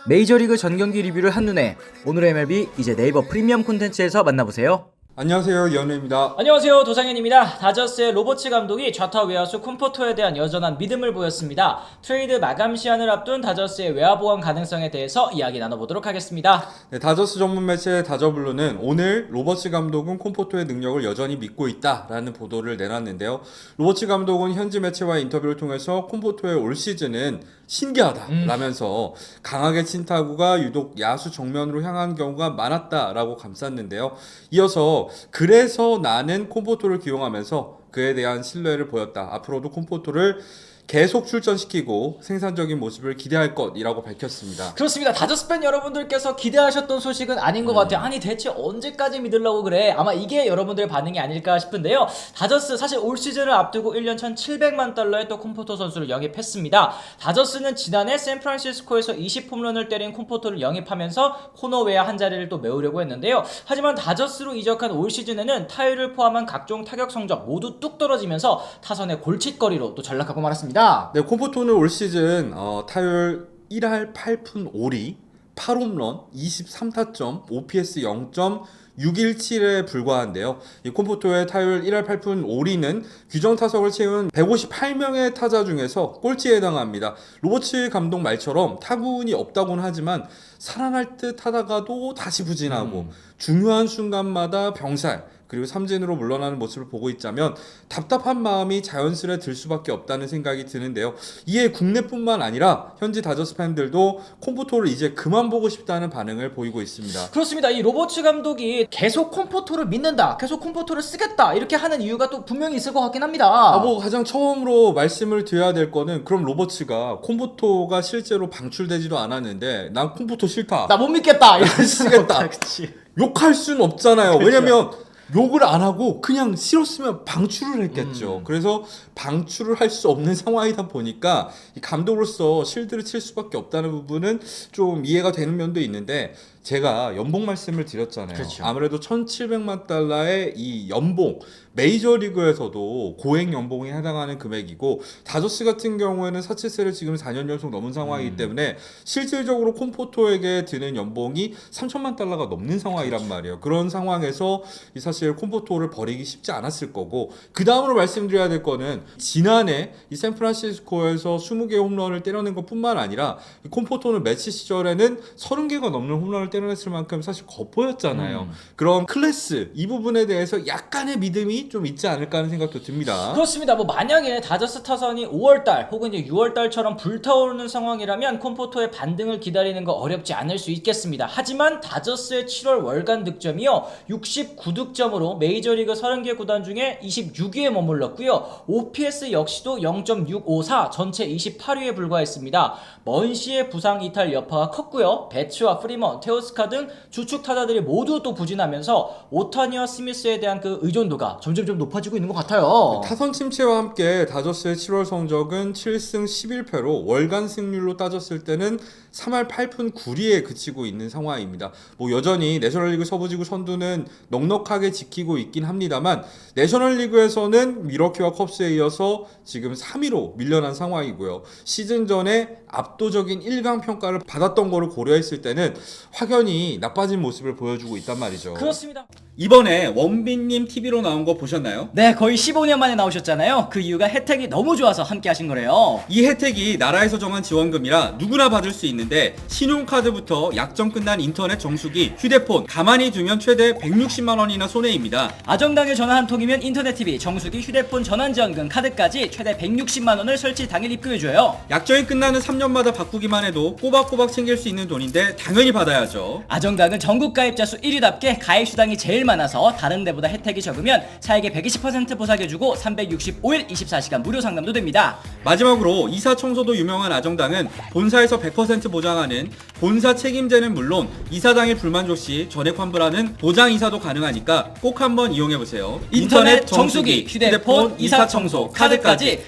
메이저리그 전경기 리뷰를 한눈에. 오늘의 MLB 이제 네이버 프리미엄 콘텐츠에서 만나보세요. 안녕하세요, 이현우입니다. 안녕하세요, 도상현입니다. 다저스의 로버츠 감독이 좌타 외야수 콤포토에 대한 여전한 믿음을 보였습니다. 트레이드 마감 시한을 앞둔 다저스의 외야 보완 가능성에 대해서 이야기 나눠보도록 하겠습니다. 네, 다저스 전문 매체 다저블루는 오늘 로버츠 감독은 콤포토의 능력을 여전히 믿고 있다라는 보도를 내놨는데요. 로버츠 감독은 현지 매체와의 인터뷰를 통해서 콤포토의 올 시즌은 신기하다라면서 강하게 친 타구가 유독 야수 정면으로 향한 경우가 많았다라고 감쌌는데요. 이어서 그래서 나는 콤포토를 기용하면서 그에 대한 신뢰를 보였다. 앞으로도 콤포토를 계속 출전시키고 생산적인 모습을 기대할 것이라고 밝혔습니다. 그렇습니다. 다저스 팬 여러분들께서 기대하셨던 소식은 아닌 것 같아요. 아니 대체 언제까지 믿으려고 그래? 아마 이게 여러분들의 반응이 아닐까 싶은데요. 다저스 사실 올 시즌을 앞두고 1년 1,700만 달러의 또 콤포토 선수를 영입했습니다. 다저스는 지난해 샌프란시스코에서 20홈런을 때린 콤포토를 영입하면서 코너 외야 한 자리를 또 메우려고 했는데요. 하지만 다저스로 이적한 올 시즌에는 타율을 포함한 각종 타격 성적 모두 뚝 떨어지면서 타선의 골칫거리로 또 전락하고 말았습니다. 네, 콤포토는 올 시즌 타율 1할 8푼 5리, 8홈런, 23타점, OPS 0.617에 불과한데요. 이 콤포토의 타율 1할 8푼 5리는 규정 타석을 채운 158명의 타자 중에서 꼴찌에 해당합니다. 로버츠 감독 말처럼 타구운이 없다고는 하지만 살아날 듯 하다가도 다시 부진하고 중요한 순간마다 병살 그리고 삼진으로 물러나는 모습을 보고 있자면 답답한 마음이 자연스레 들 수밖에 없다는 생각이 드는데요. 이에 국내뿐만 아니라 현지 다저스 팬들도 콤포토를 이제 그만 보고 싶다는 반응을 보이고 있습니다. 그렇습니다. 이 로버츠 감독이 계속 콤포토를 믿는다, 계속 콤포토를 쓰겠다 이렇게 하는 이유가 또 분명히 있을 것 같긴 합니다. 뭐 가장 처음으로 말씀을 드려야 될 거는 그럼 로버츠가 콤포토가 실제로 방출되지도 않았는데 난 콤포토 싫다. 나 못 믿겠다. 안 쓰겠다. 그치. 욕할 순 없잖아요. 그렇죠. 왜냐면 욕을 안 하고 그냥 싫었으면 방출을 했겠죠. 그래서 방출을 할 수 없는 상황이다 보니까 이 감독으로서 실드를 칠 수밖에 없다는 부분은 좀 이해가 되는 면도 있는데 제가 연봉 말씀을 드렸잖아요. 그렇죠. 아무래도 1,700만 달러의 이 연봉 메이저리그에서도 고액 연봉에 해당하는 금액이고 다저스 같은 경우에는 사치세를 지금 4년 연속 넘은 상황이기 때문에 실질적으로 콤포토에게 드는 연봉이 3천만 달러가 넘는 상황이란 말이에요. 그런 상황에서 사실 콤포토를 버리기 쉽지 않았을 거고 그 다음으로 말씀드려야 될 거는 지난해 이 샌프란시스코에서 20개의 홈런을 때려낸 것뿐만 아니라 이 콤포토는 매치 시절에는 30개가 넘는 홈런을 때려냈을 만큼 사실 겉보였잖아요. 그런 클래스 이 부분에 대해서 약간의 믿음이 좀 있지 않을까 하는 생각도 듭니다. 그렇습니다. 뭐 만약에 다저스 타선이 5월달 혹은 이제 6월달처럼 불타오르는 상황이라면 콤포토의 반등을 기다리는 거 어렵지 않을 수 있겠습니다. 하지만 다저스의 7월 월간 득점이요 69득점으로 메이저리그 30개 구단 중에 26위에 머물렀고요. OPS 역시도 0.654 전체 28위에 불과했습니다. 먼시의 부상 이탈 여파가 컸고요. 배츠와 프리먼, 테오스카 등 주축 타자들이 모두 또 부진하면서 오타니와 스미스에 대한 그 의존도가 점점 높아지고 있는 것 같아요. 타선 침체와 함께 다저스의 7월 성적은 7승 11패로 월간 승률로 따졌을 때는 3할 8푼 9리에 그치고 있는 상황입니다. 뭐 여전히 내셔널리그 서부지구 선두는 넉넉하게 지키고 있긴 합니다만 내셔널리그에서는 미러키와 컵스에 이어서 지금 3위로 밀려난 상황이고요. 시즌 전에 압도적인 1강 평가를 받았던 거를 고려했을 때는 확연히 나빠진 모습을 보여주고 있단 말이죠. 그렇습니다. 이번에 원빈님 TV로 나온 거 보셨나요? 네, 거의 15년 만에 나오셨잖아요. 그 이유가 혜택이 너무 좋아서 함께 하신 거래요. 이 혜택이 나라에서 정한 지원금이라 누구나 받을 수 있는데 신용카드부터 약정 끝난 인터넷 정수기, 휴대폰 가만히 두면 최대 160만 원이나 손해입니다. 아정당에 전화 한 통이면 인터넷 TV, 정수기, 휴대폰 전환지원금, 카드까지 최대 160만 원을 설치 당일 입금해줘요. 약정이 끝나는 3년마다 바꾸기만 해도 꼬박꼬박 챙길 수 있는 돈인데 당연히 받아야죠. 아정당은 전국 가입자 수 1위답게 가입 수당이 제일 많아서 다른 데보다 혜택이 적으면 차액의 120% 보상해주고 365일 24시간 무료 상담도 됩니다. 마지막으로 이사 청소도 유명한 아정당은 본사에서 100% 보장하는 본사 책임제는 물론 이사당의 불만족 시 전액 환불하는 보장 이사도 가능하니까 꼭 한번 이용해보세요. 인터넷, 정수기, 휴대폰, 이사 청소, 카드까지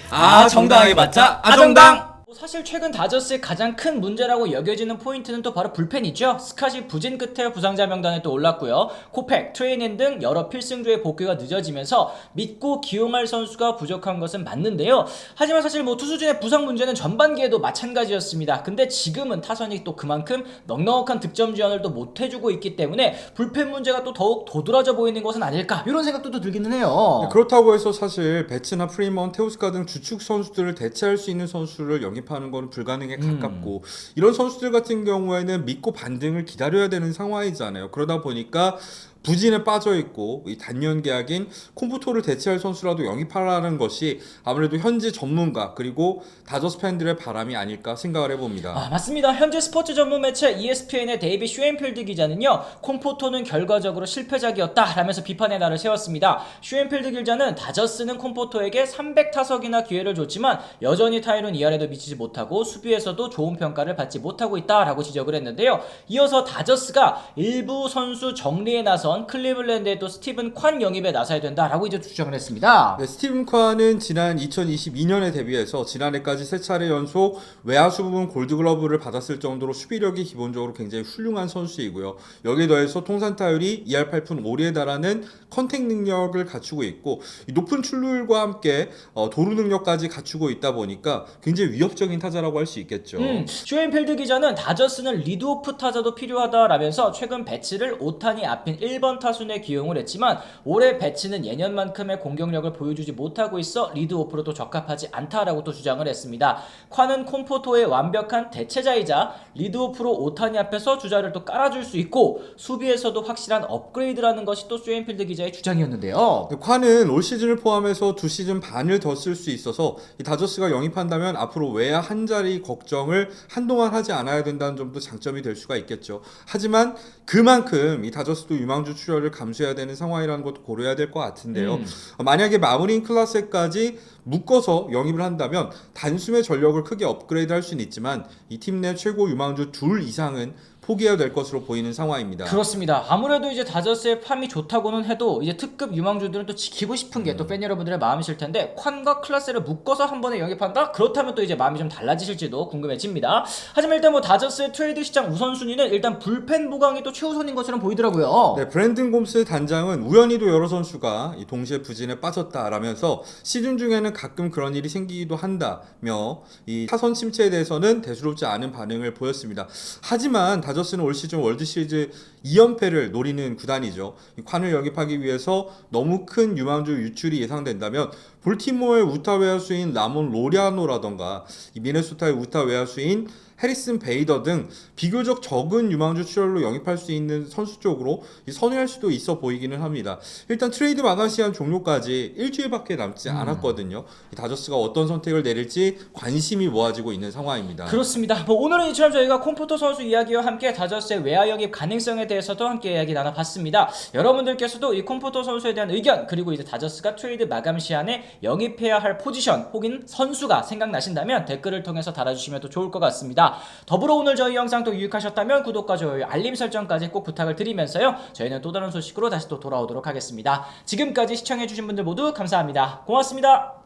정당하게 받자 아정당! 사실 최근 다저스의 가장 큰 문제라고 여겨지는 포인트는 또 바로 불펜이죠. 스캇이 부진 끝에 부상자 명단에 또 올랐고요. 코펙, 트레이넨 등 여러 필승조의 복귀가 늦어지면서 믿고 기용할 선수가 부족한 것은 맞는데요. 하지만 사실 투수진의 부상 문제는 전반기에도 마찬가지였습니다. 근데 지금은 타선이 또 그만큼 넉넉한 득점 지원을 또 못해주고 있기 때문에 불펜 문제가 또 더욱 도드라져 보이는 것은 아닐까 이런 생각도 또 들기는 해요. 그렇다고 해서 사실 베츠나 프리먼, 테오스카 등 주축 선수들을 대체할 수 있는 선수를 영입하는 건 불가능에 가깝고 이런 선수들 같은 경우에는 믿고 반등을 기다려야 되는 상황이잖아요. 그러다 보니까 부진에 빠져있고 이 단년 계약인 콤포토를 대체할 선수라도 영입하라는 것이 아무래도 현지 전문가 그리고 다저스 팬들의 바람이 아닐까 생각을 해봅니다. 맞습니다. 현재 스포츠 전문 매체 ESPN의 데이비 슈엔필드 기자는요, 콤포토는 결과적으로 실패작이었다 라면서 비판의 날을 세웠습니다. 슈엔필드 기자는 다저스는 콤포토에게 300타석이나 기회를 줬지만 여전히 타율은 2할에도 미치지 못하고 수비에서도 좋은 평가를 받지 못하고 있다라고 지적을 했는데요. 이어서 다저스가 일부 선수 정리에 나선 클리블랜드의 또 스티븐 콴 영입에 나서야 된다라고 이제 주장을 했습니다. 네, 스티븐 콴은 지난 2022년에 데뷔해서 지난해까지 3차례 연속 외야수 부분 골드글러브를 받았을 정도로 수비력이 기본적으로 굉장히 훌륭한 선수이고요. 여기에 더해서 통산 타율이 2할 8푼 5리에 달하는 컨택 능력을 갖추고 있고 높은 출루율과 함께 도루 능력까지 갖추고 있다 보니까 굉장히 위협적인 타자라고 할 수 있겠죠. 슈엔필드 기자는 다저스는 리드오프 타자도 필요하다라면서 최근 배치를 오타니 앞인 1번 타순에 기용을 했지만 올해 배치는 예년만큼의 공격력을 보여주지 못하고 있어 리드오프로 또 적합하지 않다라고 또 주장을 했습니다. 콴은 콤포토의 완벽한 대체자이자 리드오프로 오타니 앞에서 주자를 또 깔아줄 수 있고 수비에서도 확실한 업그레이드라는 것이 또 슈엔필드 기자의 주장이었는데요. 콴은 올 시즌을 포함해서 2시즌 반을 더 쓸 수 있어서 이 다저스가 영입한다면 앞으로 외야 한 자리 걱정을 한동안 하지 않아야 된다는 점도 장점이 될 수가 있겠죠. 하지만 그만큼 이 다저스도 유망주 출혈을 감수해야 되는 상황이라는 것도 고려해야 될 것 같은데요. 만약에 마무린 클라스까지 묶어서 영입을 한다면 단숨에 전력을 크게 업그레이드 할 수는 있지만 이 팀 내 최고 유망주 둘 이상은 포기해야 될 것으로 보이는 상황입니다. 그렇습니다. 아무래도 이제 다저스의 팜이 좋다고는 해도 이제 특급 유망주들은 또 지키고 싶은 게 또 팬 여러분들의 마음이실 텐데 콴과 클라스를 묶어서 한 번에 영입한다? 그렇다면 또 이제 마음이 좀 달라지실지도 궁금해집니다. 하지만 일단 다저스의 트레이드 시장 우선순위는 일단 불펜 보강이 또 최우선인 것처럼 보이더라고요. 네, 브랜든 곰스 단장은 우연히도 여러 선수가 동시에 부진에 빠졌다라면서 시즌 중에는 가끔 그런 일이 생기기도 한다며 이 타선 침체에 대해서는 대수롭지 않은 반응을 보였습니다. 하지만 다저스는 올 시즌 월드 시리즈 2연패를 노리는 구단이죠. 콴을 영입하기 위해서 너무 큰 유망주 유출이 예상된다면 볼티모어의 우타 외야수인 라몬 로리아노라던가 이 미네소타의 우타 외야수인 해리슨 베이더 등 비교적 적은 유망주 출혈로 영입할 수 있는 선수 쪽으로 선회할 수도 있어 보이기는 합니다. 일단 트레이드 마감 시한 종료까지 일주일밖에 남지 않았거든요. 다저스가 어떤 선택을 내릴지 관심이 모아지고 있는 상황입니다. 그렇습니다. 오늘은 이처럼 저희가 콤포토 선수 이야기와 함께 다저스의 외야 영입 가능성에 대해서도 함께 이야기 나눠봤습니다. 여러분들께서도 이 콤포토 선수에 대한 의견 그리고 이제 다저스가 트레이드 마감 시한에 영입해야 할 포지션 혹은 선수가 생각나신다면 댓글을 통해서 달아주시면 또 좋을 것 같습니다. 더불어 오늘 저희 영상도 유익하셨다면 구독과 좋아요, 알림 설정까지 꼭 부탁을 드리면서요. 저희는 또 다른 소식으로 다시 또 돌아오도록 하겠습니다. 지금까지 시청해주신 분들 모두 감사합니다. 고맙습니다.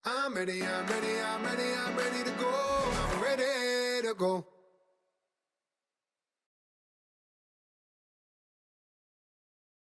I'm ready to go. I'm ready to go.